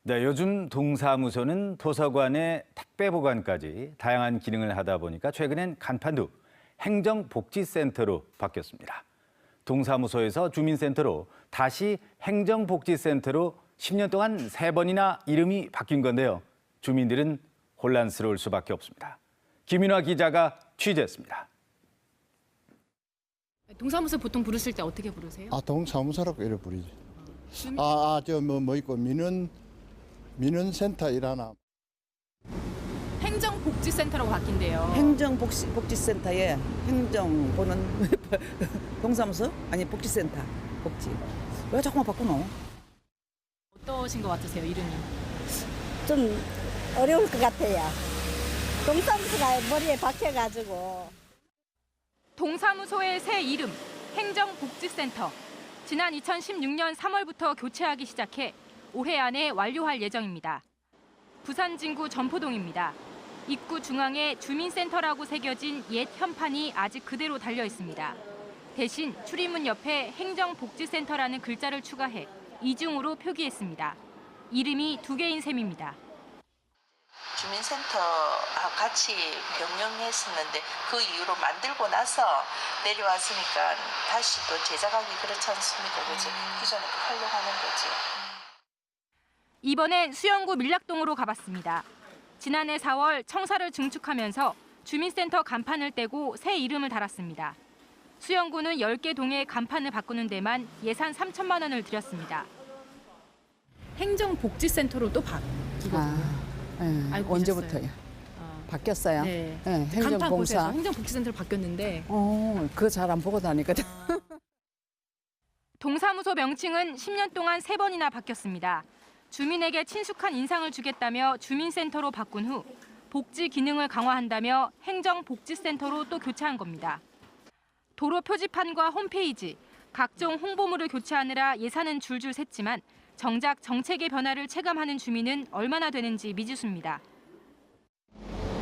네, 요즘 동사무소는 도서관에 택배 보관까지 다양한 기능을 하다 보니까 최근엔 간판도 행정복지센터로 바뀌었습니다. 동사무소에서 주민센터로 다시 행정복지센터로 10년 동안 3번이나 이름이 바뀐 건데요. 주민들은 혼란스러울 수밖에 없습니다. 김윤화 기자가 취재했습니다. 동사무소 보통 부르실 때 어떻게 부르세요? 동사무소라고 이래 부르지. 있고 민원센터 일하나. 행정복지센터라고 바뀐대요. 행정복지센터에 행정보는 동사무소? 아니 복지센터. 복지. 왜 자꾸만 바꾸노? 어떠신 것 같으세요, 이름이? 좀 어려울 것 같아요. 동사무소가 머리에 박혀가지고. 동사무소의 새 이름, 행정복지센터. 지난 2016년 3월부터 교체하기 시작해 올해 안에 완료할 예정입니다. 부산 진구 전포동입니다. 입구 중앙에 주민센터라고 새겨진 옛 현판이 아직 그대로 달려 있습니다. 대신 출입문 옆에 행정복지센터라는 글자를 추가해 이중으로 표기했습니다. 이름이 2개인 셈입니다. 주민센터와 같이 병영했었는데 그 이후로 만들고 나서 내려왔으니까 다시 또 제작하기 그렇지 않습니까? 그치? 기존에 활용하는 거지. 이번엔 수영구 밀락동으로 가봤습니다. 지난해 4월 청사를 증축하면서 주민센터 간판을 떼고 새 이름을 달았습니다. 수영구는 10개 동의 간판을 바꾸는 데만 예산 3천만 원을 들였습니다. 행정복지센터로 또 바뀌거든요. 알고 언제부터요? 바뀌었어요? 네. 네, 행정공사. 행정복지센터로 바뀌었는데. 그거 잘 안 보고 다니거든. 동사무소 명칭은 10년 동안 3번이나 바뀌었습니다. 주민에게 친숙한 인상을 주겠다며 주민센터로 바꾼 후 복지 기능을 강화한다며 행정복지센터로 또 교체한 겁니다. 도로 표지판과 홈페이지, 각종 홍보물을 교체하느라 예산은 줄줄 샜지만 정작 정책의 변화를 체감하는 주민은 얼마나 되는지 미지수입니다.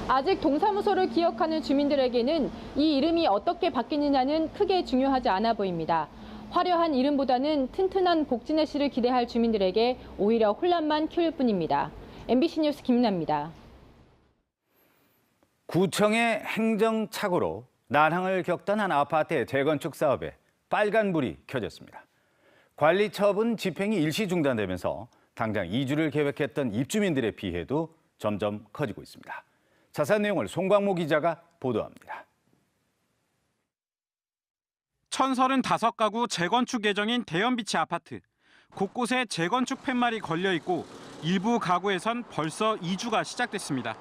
아직 동사무소를 기억하는 주민들에게는 이 이름이 어떻게 바뀌느냐는 크게 중요하지 않아 보입니다. 화려한 이름보다는 튼튼한 복지내실을 기대할 주민들에게 오히려 혼란만 키울 뿐입니다. MBC 뉴스 김윤아입니다. 구청의 행정착오로 난항을 겪던 한 아파트의 재건축 사업에 빨간불이 켜졌습니다. 관리 처분 집행이 일시 중단되면서 당장 이주를 계획했던 입주민들의 피해도 점점 커지고 있습니다. 자세한 내용을 송광모 기자가 보도합니다. 1035가구 재건축 예정인 대연비치 아파트. 곳곳에 재건축 팻말이 걸려 있고 일부 가구에선 벌써 이주가 시작됐습니다.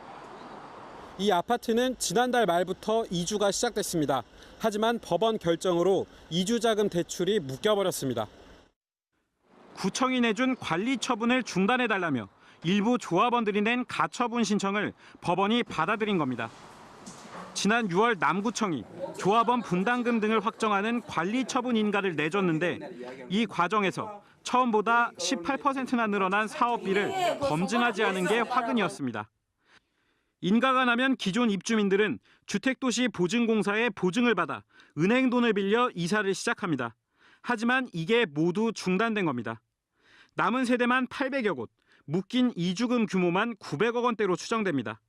이 아파트는 지난달 말부터 이주가 시작됐습니다. 하지만 법원 결정으로 이주자금 대출이 묶여버렸습니다. 구청이 내준 관리 처분을 중단해달라며 일부 조합원들이 낸 가처분 신청을 법원이 받아들인 겁니다. 지난 6월 남구청이 조합원 분담금 등을 확정하는 관리 처분 인가를 내줬는데 이 과정에서 처음보다 18%나 늘어난 사업비를 검증하지 않은 게 화근이었습니다. 인가가 나면 기존 입주민들은 주택도시보증공사의 보증을 받아 은행 돈을 빌려 이사를 시작합니다. 하지만 이게 모두 중단된 겁니다. 남은 세대만 800여 곳, 묶인 이주금 규모만 900억 원대로 추정됩니다.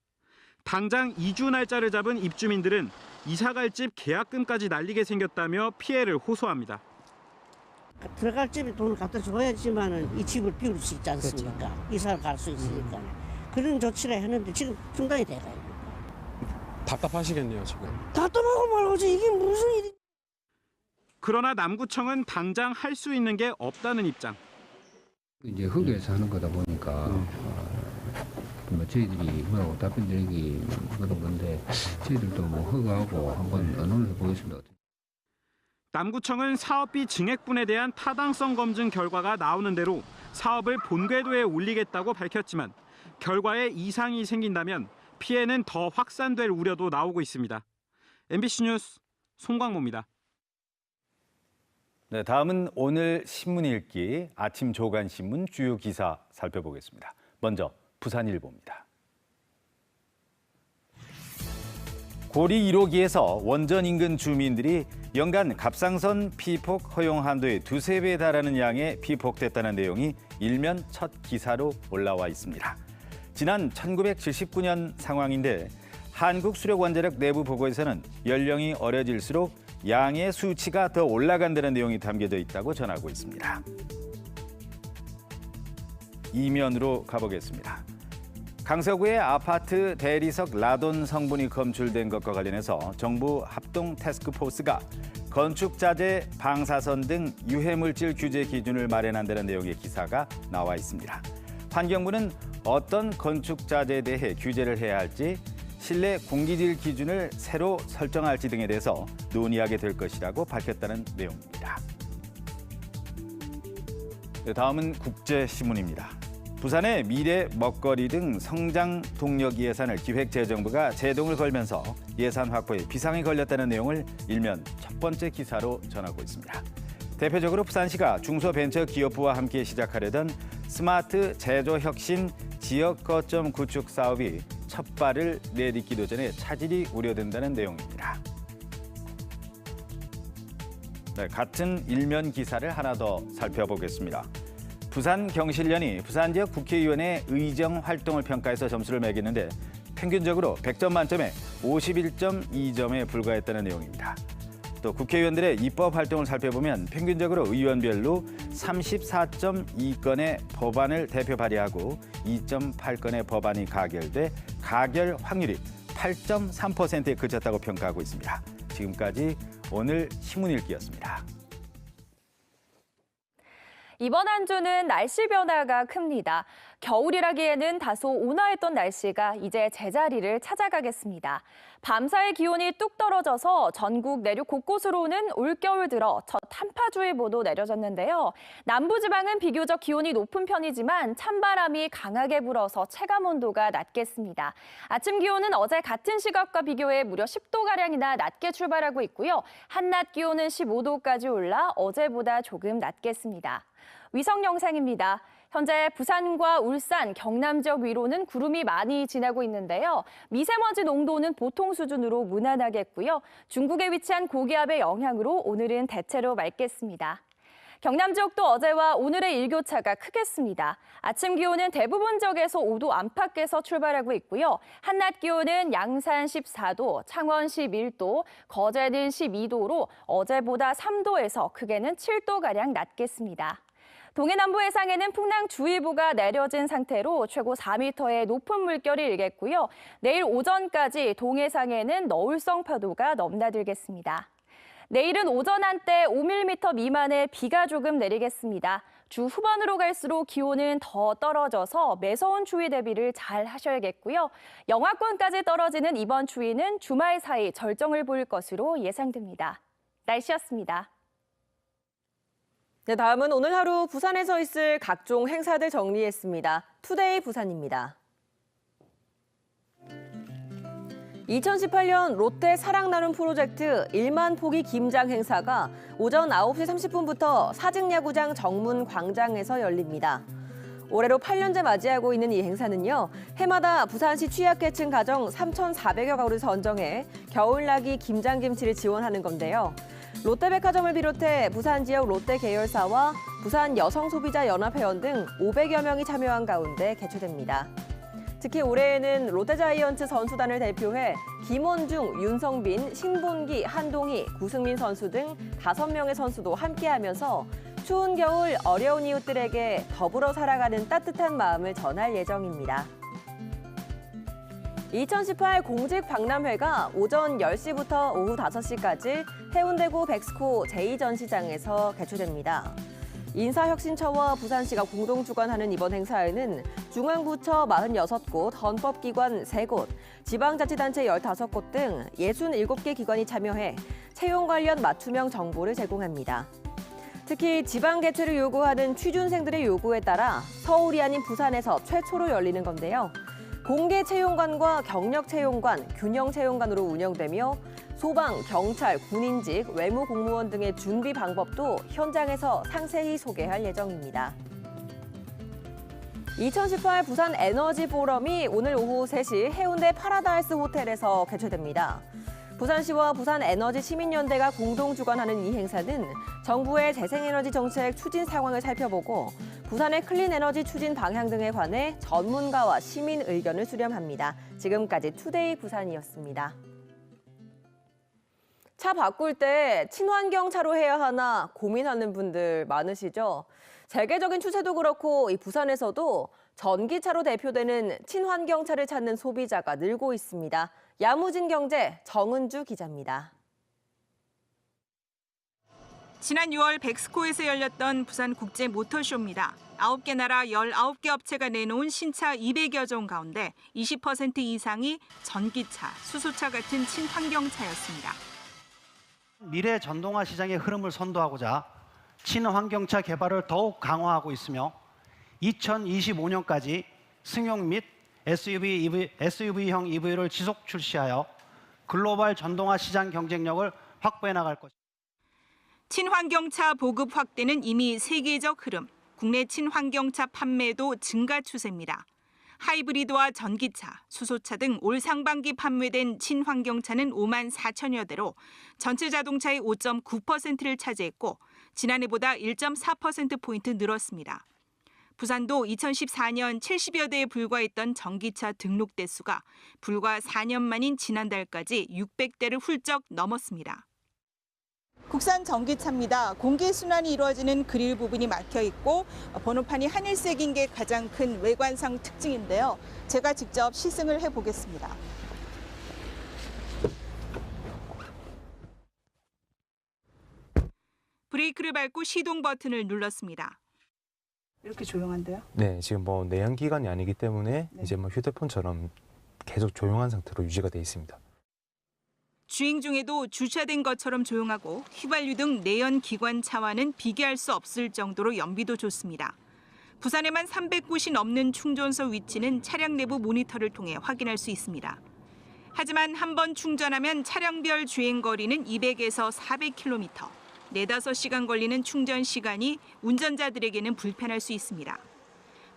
당장 이주 날짜를 잡은 입주민들은 이사갈 집 계약금까지 날리게 생겼다며 피해를 호소합니다. 들어갈 집에 돈을 갖다 줘야지만은 이 집을 비울 수 있지 않습니까? 그렇죠. 이사를 갈 수 있으니까. 그런 조치를 했는데 지금 중단이 돼가요. 답답하시겠네요, 지금. 답답하고 말고지 이게 무슨 일이. 그러나 남구청은 당장 할 수 있는 게 없다는 입장. 이제 흙에서 하는 거다 보니까 저희들이 답변 드리기 그런 건데 저희들도 흙하고 한번 의논을 해보겠습니다. 남구청은 사업비 증액분에 대한 타당성 검증 결과가 나오는 대로 사업을 본궤도에 올리겠다고 밝혔지만 결과에 이상이 생긴다면 피해는 더 확산될 우려도 나오고 있습니다. MBC 뉴스 송광모입니다. 네, 다음은 오늘 신문 읽기 아침 조간신문 주요 기사 살펴보겠습니다. 먼저 부산일보입니다. 고리 1호기에서 원전 인근 주민들이 연간 갑상선 피폭 허용 한도의 2~3배에 달하는 양의 피폭됐다는 내용이 일면 첫 기사로 올라와 있습니다. 지난 1979년 상황인데 한국수력원자력 내부 보고에서는 연령이 어려질수록 양의 수치가 더 올라간다는 내용이 담겨져 있다고 전하고 있습니다. 이면으로 가보겠습니다. 강서구의 아파트 대리석 라돈 성분이 검출된 것과 관련해서 정부 합동 태스크포스가 건축자재, 방사선 등 유해물질 규제 기준을 마련한다는 내용의 기사가 나와 있습니다. 환경부는 어떤 건축자재에 대해 규제를 해야 할지, 실내 공기질 기준을 새로 설정할지 등에 대해서 논의하게 될 것이라고 밝혔다는 내용입니다. 다음은 국제신문입니다. 부산의 미래 먹거리 등 성장 동력 예산을 기획재정부가 제동을 걸면서 예산 확보에 비상이 걸렸다는 내용을 일면 첫 번째 기사로 전하고 있습니다. 대표적으로 부산시가 중소벤처기업부와 함께 시작하려던 스마트 제조혁신 지역 거점 구축 사업이 첫 발을 내딛기도 전에 차질이 우려된다는 내용입니다. 네, 같은 일면 기사를 하나 더 살펴보겠습니다. 부산경실련이 부산 지역 국회의원의 의정 활동을 평가해서 점수를 매기는데 평균적으로 100점 만점에 51.2점에 불과했다는 내용입니다. 또 국회의원들의 입법 활동을 살펴보면 평균적으로 의원별로 34.2건의 법안을 대표 발의하고 2.8건의 법안이 가결돼 가결 확률이 8.3%에 그쳤다고 평가하고 있습니다. 지금까지 오늘 신문 읽기였습니다. 이번 한 주는 날씨 변화가 큽니다. 겨울이라기에는 다소 온화했던 날씨가 이제 제자리를 찾아가겠습니다. 밤사이 기온이 뚝 떨어져서 전국 내륙 곳곳으로는 올겨울 들어 첫 한파주의보도 내려졌는데요. 남부지방은 비교적 기온이 높은 편이지만 찬바람이 강하게 불어서 체감온도가 낮겠습니다. 아침 기온은 어제 같은 시각과 비교해 무려 10도가량이나 낮게 출발하고 있고요. 한낮 기온은 15도까지 올라 어제보다 조금 낮겠습니다. 위성 영상입니다. 현재 부산과 울산, 경남 지역 위로는 구름이 많이 지나고 있는데요. 미세먼지 농도는 보통 수준으로 무난하겠고요. 중국에 위치한 고기압의 영향으로 오늘은 대체로 맑겠습니다. 경남 지역도 어제와 오늘의 일교차가 크겠습니다. 아침 기온은 대부분 지역에서 5도 안팎에서 출발하고 있고요. 한낮 기온은 양산 14도, 창원 11도, 거제는 12도로 어제보다 3도에서 크게는 7도가량 낮겠습니다. 동해남부 해상에는 풍랑주의보가 내려진 상태로 최고 4m의 높은 물결이 일겠고요. 내일 오전까지 동해상에는 너울성 파도가 넘나들겠습니다. 내일은 오전 한때 5mm 미만의 비가 조금 내리겠습니다. 주 후반으로 갈수록 기온은 더 떨어져서 매서운 추위 대비를 잘 하셔야겠고요. 영하권까지 떨어지는 이번 추위는 주말 사이 절정을 보일 것으로 예상됩니다. 날씨였습니다. 네, 다음은 오늘 하루 부산에서 있을 각종 행사들 정리했습니다. 투데이 부산입니다. 2018년 롯데 사랑 나눔 프로젝트 1만 포기 김장 행사가 오전 9시 30분부터 사직야구장 정문 광장에서 열립니다. 올해로 8년째 맞이하고 있는 이 행사는요. 해마다 부산시 취약계층 가정 3,400여 가구를 선정해 겨울나기 김장김치를 지원하는 건데요. 롯데백화점을 비롯해 부산 지역 롯데 계열사와 부산 여성소비자연합회원 등 500여 명이 참여한 가운데 개최됩니다. 특히 올해에는 롯데자이언츠 선수단을 대표해 김원중, 윤성빈, 신본기, 한동희, 구승민 선수 등 5명의 선수도 함께하면서 추운 겨울 어려운 이웃들에게 더불어 살아가는 따뜻한 마음을 전할 예정입니다. 2018 공직박람회가 오전 10시부터 오후 5시까지 해운대구 백스코 제2전시장에서 개최됩니다. 인사혁신처와 부산시가 공동 주관하는 이번 행사에는 중앙부처 46곳, 헌법기관 3곳, 지방자치단체 15곳 등 67개 기관이 참여해 채용 관련 맞춤형 정보를 제공합니다. 특히 지방 개최를 요구하는 취준생들의 요구에 따라 서울이 아닌 부산에서 최초로 열리는 건데요. 공개 채용관과 경력 채용관, 균형 채용관으로 운영되며 소방, 경찰, 군인직, 외무 공무원 등의 준비 방법도 현장에서 상세히 소개할 예정입니다. 2018 부산 에너지 포럼이 오늘 오후 3시 해운대 파라다이스 호텔에서 개최됩니다. 부산시와 부산에너지시민연대가 공동 주관하는 이 행사는 정부의 재생에너지 정책 추진 상황을 살펴보고 부산의 클린에너지 추진 방향 등에 관해 전문가와 시민 의견을 수렴합니다. 지금까지 투데이 부산이었습니다. 차 바꿀 때 친환경 차로 해야 하나 고민하는 분들 많으시죠? 세계적인 추세도 그렇고 이 부산에서도 전기차로 대표되는 친환경차를 찾는 소비자가 늘고 있습니다. 야무진 경제 정은주 기자입니다. 지난 6월 백스코에서 열렸던 부산 국제 모터쇼입니다. 9개 나라 19개 업체가 내놓은 신차 200여 종 가운데 20% 이상이 전기차, 수소차 같은 친환경차였습니다. 미래 전동화 시장의 흐름을 선도하고자 친환경차 개발을 더욱 강화하고 있으며 2025년까지 승용 및 SUV형 EV를 지속 출시하여 글로벌 전동화 시장 경쟁력을 확보해 나갈 것입니다. 친환경차 보급 확대는 이미 세계적 흐름, 국내 친환경차 판매도 증가 추세입니다. 하이브리드와 전기차, 수소차 등 올 상반기 판매된 친환경차는 5만 4천여 대로 전체 자동차의 5.9%를 차지했고 지난해보다 1.4%포인트 늘었습니다. 부산도 2014년 70여 대에 불과했던 전기차 등록 대수가 불과 4년 만인 지난달까지 600대를 훌쩍 넘었습니다. 국산 전기차입니다. 공기순환이 이루어지는 그릴 부분이 막혀 있고 번호판이 하늘색인 게 가장 큰 외관상 특징인데요. 제가 직접 시승을 해보겠습니다. 브레이크를 밟고 시동 버튼을 눌렀습니다. 이렇게 조용한데요? 네, 지금 내연 기관이 아니기 때문에 네. 이제 휴대폰처럼 계속 조용한 상태로 유지가 돼 있습니다. 주행 중에도 주차된 것처럼 조용하고 휘발유 등 내연 기관 차와는 비교할 수 없을 정도로 연비도 좋습니다. 부산에만 300곳이 넘는 충전소 위치는 차량 내부 모니터를 통해 확인할 수 있습니다. 하지만 한 번 충전하면 차량별 주행 거리는 200에서 400km. 4-5시간 걸리는 충전 시간이 운전자들에게는 불편할 수 있습니다.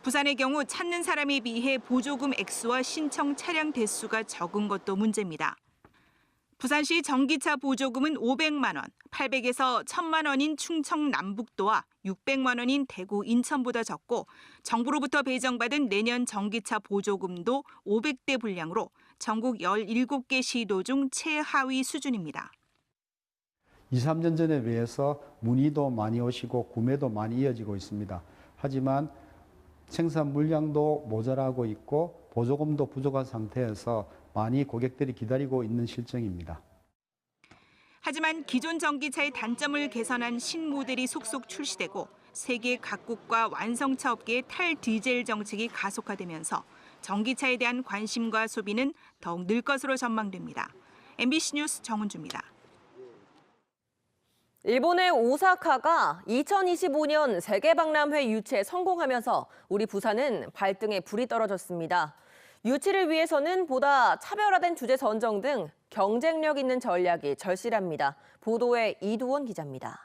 부산의 경우 찾는 사람에 비해 보조금 액수와 신청 차량 대수가 적은 것도 문제입니다. 부산시 전기차 보조금은 500만 원, 800에서 1000만 원인 충청 남북도와 600만 원인 대구 인천보다 적고 정부로부터 배정받은 내년 전기차 보조금도 500대 분량으로 전국 17개 시도 중 최하위 수준입니다. 2, 3년 전에 비해서 문의도 많이 오시고 구매도 많이 이어지고 있습니다. 하지만 생산 물량도 모자라고 있고 보조금도 부족한 상태에서 많이 고객들이 기다리고 있는 실정입니다. 하지만 기존 전기차의 단점을 개선한 신모델이 속속 출시되고 세계 각국과 완성차 업계의 탈디젤 정책이 가속화되면서 전기차에 대한 관심과 소비는 더욱 늘 것으로 전망됩니다. MBC 뉴스 정은주입니다. 일본의 오사카가 2025년 세계박람회 유치에 성공하면서 우리 부산은 발등에 불이 떨어졌습니다. 유치를 위해서는 보다 차별화된 주제 선정 등 경쟁력 있는 전략이 절실합니다. 보도에 이두원 기자입니다.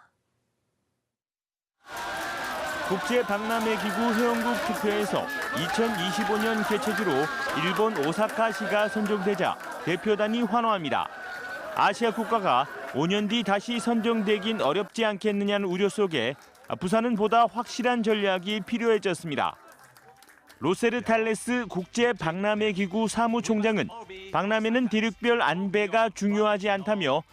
국제박람회기구 회원국 투표에서 2025년 개최지로 일본 오사카시가 선정되자 대표단이 환호합니다. 아시아 국가가 5년 뒤 다시 선정되긴 어렵지 않겠느냐는 우려 속에 부산은 보다 확실한 전략이 필요해졌습니다. 로세르탈레스 국제박람회기구 사무총장은 박람회는 대륙별 안배가 중요하지 않다며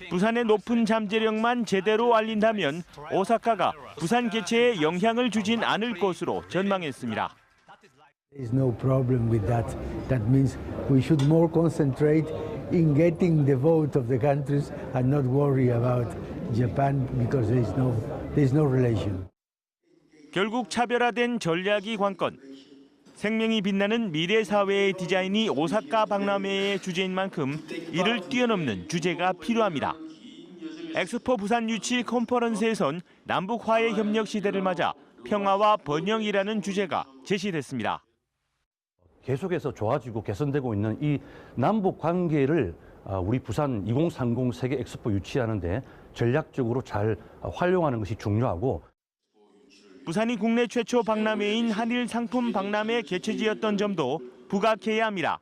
부산의 높은 잠재력만 제대로 알린다면 오사카가 부산 개최에 영향을 주진 않을 것으로 전망했습니다. There is no problem with that. That means we should more concentrate in getting the vote of the countries and not worry about Japan because there is no relation. 결국 차별화된 전략이 관건. 생명이 빛나는 미래 사회의 디자인이 오사카 박람회의 주제인 만큼 이를 뛰어넘는 주제가 필요합니다. 엑스포 부산 유치 컨퍼런스에선 남북 화해 협력 시대를 맞아 평화와 번영이라는 주제가 제시됐습니다. 계속해서 좋아지고 개선되고 있는 이 남북 관계를 우리 부산 2030 세계 엑스포 유치하는데 전략적으로 잘 활용하는 것이 중요하고, 부산이 국내 최초 박람회인 한일 상품 박람회 개최지였던 점도 부각해야 합니다.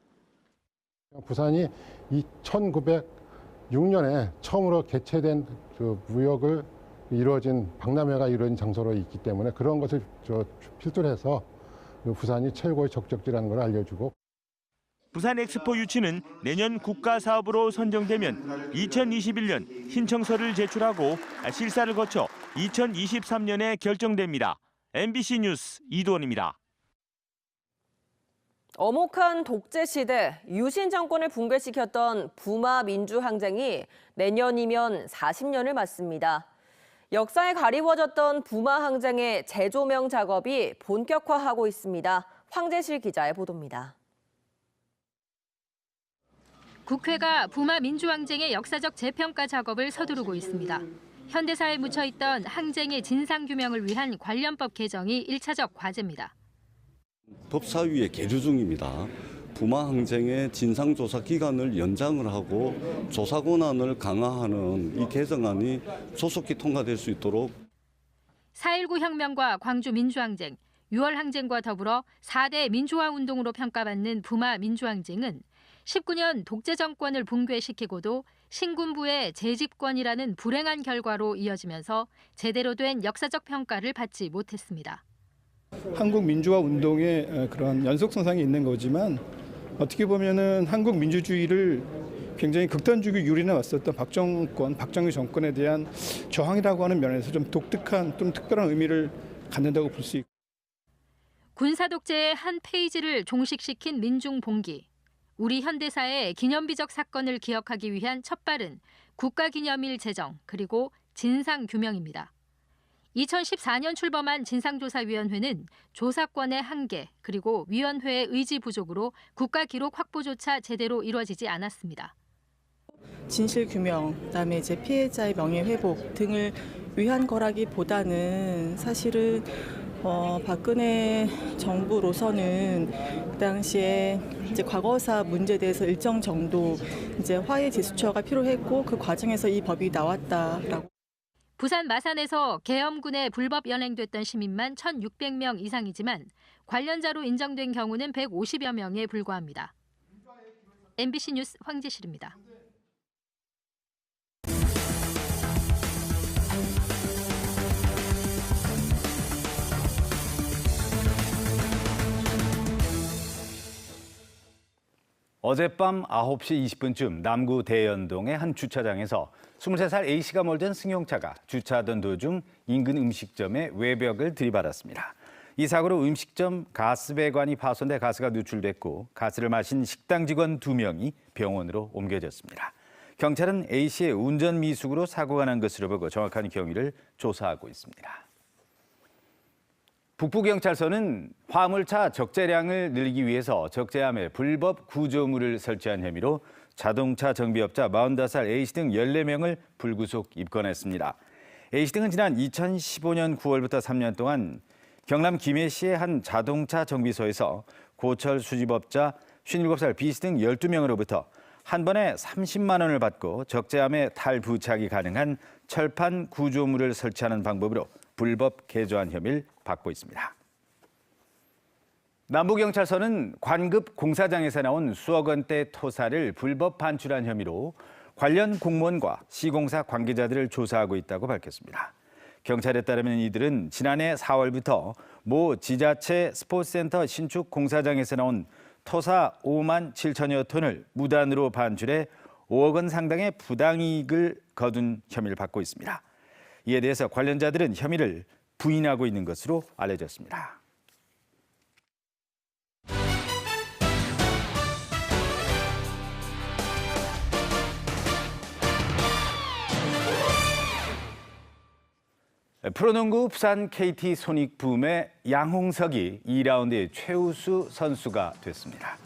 부산이 1900 2006년에 처음으로 개최된 무역을 이루어진 박람회가 이루어진 장소로 있기 때문에 그런 것을 필두로 해서 부산이 최고의 적적지라는 걸 알려주고. 부산 엑스포 유치는 내년 국가 사업으로 선정되면 2021년 신청서를 제출하고 실사를 거쳐 2023년에 결정됩니다. MBC 뉴스 이도원입니다. 엄혹한 독재 시대 유신 정권을 붕괴시켰던 부마 민주항쟁이 내년이면 40년을 맞습니다. 역사에 가리워졌던 부마 항쟁의 재조명 작업이 본격화하고 있습니다. 황재실 기자의 보도입니다. 국회가 부마 민주항쟁의 역사적 재평가 작업을 서두르고 있습니다. 현대사에 묻혀있던 항쟁의 진상규명을 위한 관련법 개정이 1차적 과제입니다. 법사위의 계류 중입니다. 부마 항쟁의 진상조사 기간을 연장을 하고 조사 권한을 강화하는 이 개정안이 조속히 통과될 수 있도록. 4.19 혁명과 광주 민주항쟁, 6월 항쟁과 더불어 4대 민주화 운동으로 평가받는 부마 민주항쟁은 19년 독재 정권을 붕괴시키고도 신군부의 재집권이라는 불행한 결과로 이어지면서 제대로 된 역사적 평가를 받지 못했습니다. 한국 민주화 운동의 그런 연속선상이 있는 거지만 어떻게 보면은 한국 민주주의를 굉장히 극단주의 유린해 왔었던 박정희 정권에 대한 저항이라고 하는 면에서 좀 독특한, 좀 특별한 의미를 갖는다고 볼 수 있고. 군사 독재의 한 페이지를 종식시킨 민중봉기. 우리 현대사의 기념비적 사건을 기억하기 위한 첫발은 국가기념일 제정 그리고 진상규명입니다. 2014년 출범한 진상조사위원회는 조사권의 한계 그리고 위원회의 의지 부족으로 국가기록 확보조차 제대로 이루어지지 않았습니다. 진실규명, 그다음에 이제 피해자의 명예회복 등을 위한 거라기보다는 사실은 박근혜 정부로서는 그 당시에 이제 과거사 문제에 대해서 일정 정도 이제 화해 제스처가 필요했고 그 과정에서 이 법이 나왔다라고. 부산 마산에서 계엄군에 불법 연행됐던 시민만 1,600명 이상이지만 관련자로 인정된 경우는 150여 명에 불과합니다. MBC 뉴스 황재실입니다. 어젯밤 9시 20분쯤 남구 대연동의 한 주차장에서 23살 A씨가 몰던 승용차가 주차하던 도중 인근 음식점의 외벽을 들이받았습니다. 이 사고로 음식점 가스배관이 파손돼 가스가 누출됐고 가스를 마신 식당 직원 2명이 병원으로 옮겨졌습니다. 경찰은 A씨의 운전 미숙으로 사고가 난 것으로 보고 정확한 경위를 조사하고 있습니다. 북부경찰서는 화물차 적재량을 늘리기 위해서 적재함에 불법 구조물을 설치한 혐의로 자동차 정비업자 45살 A씨 등 14명을 불구속 입건했습니다. A씨 등은 지난 2015년 9월부터 3년 동안 경남 김해시의 한 자동차 정비소에서 고철 수집업자 57살 B씨 등 12명으로부터 한 번에 30만 원을 받고 적재함에 탈부착이 가능한 철판 구조물을 설치하는 방법으로 불법 개조한 혐의를 받고 있습니다. 남부경찰서는 관급 공사장에서 나온 수억 원대 토사를 불법 반출한 혐의로 관련 공무원과 시공사 관계자들을 조사하고 있다고 밝혔습니다. 경찰에 따르면 이들은 지난해 4월부터 모 지자체 스포츠센터 신축 공사장에서 나온 토사 5만 7천여 톤을 무단으로 반출해 5억 원 상당의 부당이익을 거둔 혐의를 받고 있습니다. 이에 대해서 관련자들은 혐의를 부인하고 있는 것으로 알려졌습니다. 프로농구 부산 KT 소닉붐의 양홍석이 2라운드의 최우수 선수가 됐습니다.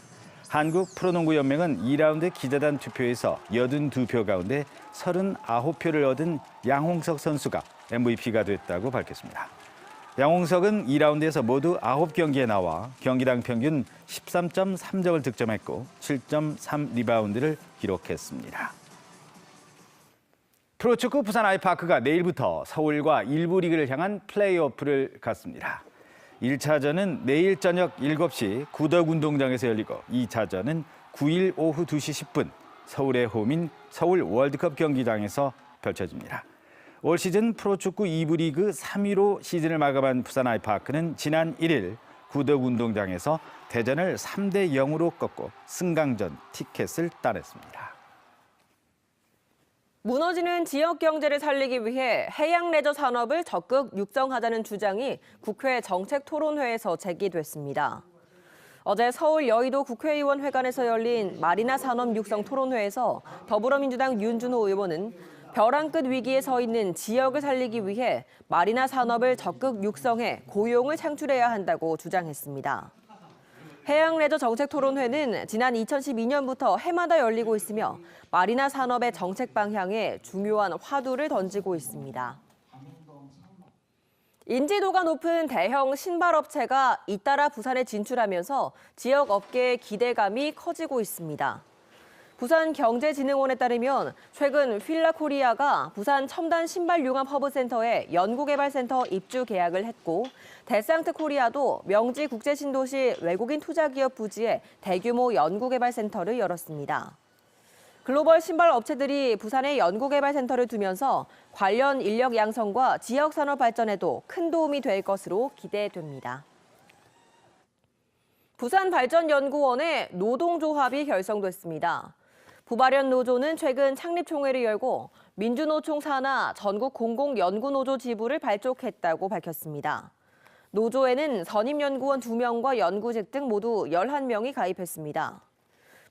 한국 프로농구연맹은 2라운드 기자단 투표에서 82표 가운데 39표를 얻은 양홍석 선수가 MVP가 됐다고 밝혔습니다. 양홍석은 2라운드에서 모두 9경기에 나와 경기당 평균 13.3점을 득점했고 7.3 리바운드를 기록했습니다. 프로축구 부산 아이파크가 내일부터 서울과 일부 리그를 향한 플레이오프를 갖습니다. 1차전은 내일 저녁 7시 구덕운동장에서 열리고 2차전은 9일 오후 2시 10분 서울의 홈인 서울 월드컵 경기장에서 펼쳐집니다. 올 시즌 프로축구 2부 리그 3위로 시즌을 마감한 부산 아이파크는 지난 1일 구덕 운동장에서 대전을 3대 0으로 꺾고 승강전 티켓을 따냈습니다. 무너지는 지역 경제를 살리기 위해 해양 레저 산업을 적극 육성하자는 주장이 국회 정책토론회에서 제기됐습니다. 어제 서울 여의도 국회의원회관에서 열린 마리나 산업 육성 토론회에서 더불어민주당 윤준호 의원은 벼랑 끝 위기에 서 있는 지역을 살리기 위해 마리나 산업을 적극 육성해 고용을 창출해야 한다고 주장했습니다. 해양 레저 정책 토론회는 지난 2012년부터 해마다 열리고 있으며 마리나 산업의 정책 방향에 중요한 화두를 던지고 있습니다. 인지도가 높은 대형 신발업체가 잇따라 부산에 진출하면서 지역 업계의 기대감이 커지고 있습니다. 부산경제진흥원에 따르면 최근 휠라코리아가 부산 첨단 신발 융합 허브센터에 연구개발센터 입주 계약을 했고 데상트코리아도 명지 국제신도시 외국인 투자기업 부지에 대규모 연구개발센터를 열었습니다. 글로벌 신발 업체들이 부산에 연구개발센터를 두면서 관련 인력 양성과 지역 산업 발전에도 큰 도움이 될 것으로 기대됩니다. 부산발전연구원의 노동조합이 결성됐습니다. 부발연 노조는 최근 창립총회를 열고 민주노총 산하 전국 공공연구노조 지부를 발족했다고 밝혔습니다. 노조에는 선임연구원 2명과 연구직 등 모두 11명이 가입했습니다.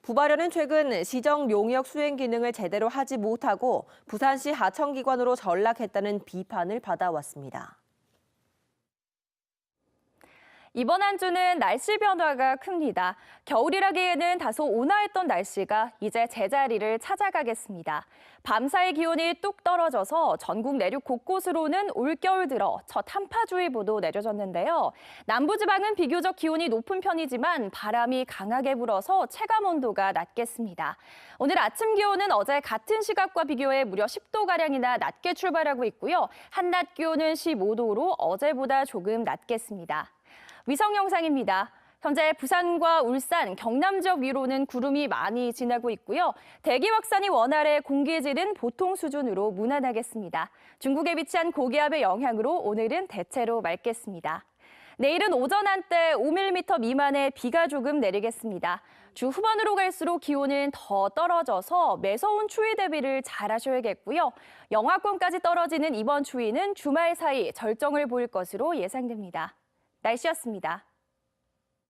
부발연은 최근 시정 용역 수행 기능을 제대로 하지 못하고 부산시 하청기관으로 전락했다는 비판을 받아왔습니다. 이번 한 주는 날씨 변화가 큽니다. 겨울이라기에는 다소 온화했던 날씨가 이제 제자리를 찾아가겠습니다. 밤사이 기온이 뚝 떨어져서 전국 내륙 곳곳으로는 올겨울 들어 첫 한파주의보도 내려졌는데요. 남부지방은 비교적 기온이 높은 편이지만 바람이 강하게 불어서 체감온도가 낮겠습니다. 오늘 아침 기온은 어제 같은 시각과 비교해 무려 10도가량이나 낮게 출발하고 있고요. 한낮 기온은 15도로 어제보다 조금 낮겠습니다. 위성 영상입니다. 현재 부산과 울산, 경남 지역 위로는 구름이 많이 지나고 있고요. 대기 확산이 원활해 공기질은 보통 수준으로 무난하겠습니다. 중국에 위치한 고기압의 영향으로 오늘은 대체로 맑겠습니다. 내일은 오전 한때 5mm 미만의 비가 조금 내리겠습니다. 주 후반으로 갈수록 기온은 더 떨어져서 매서운 추위 대비를 잘 하셔야겠고요. 영하권까지 떨어지는 이번 추위는 주말 사이 절정을 보일 것으로 예상됩니다. 날씨였습니다.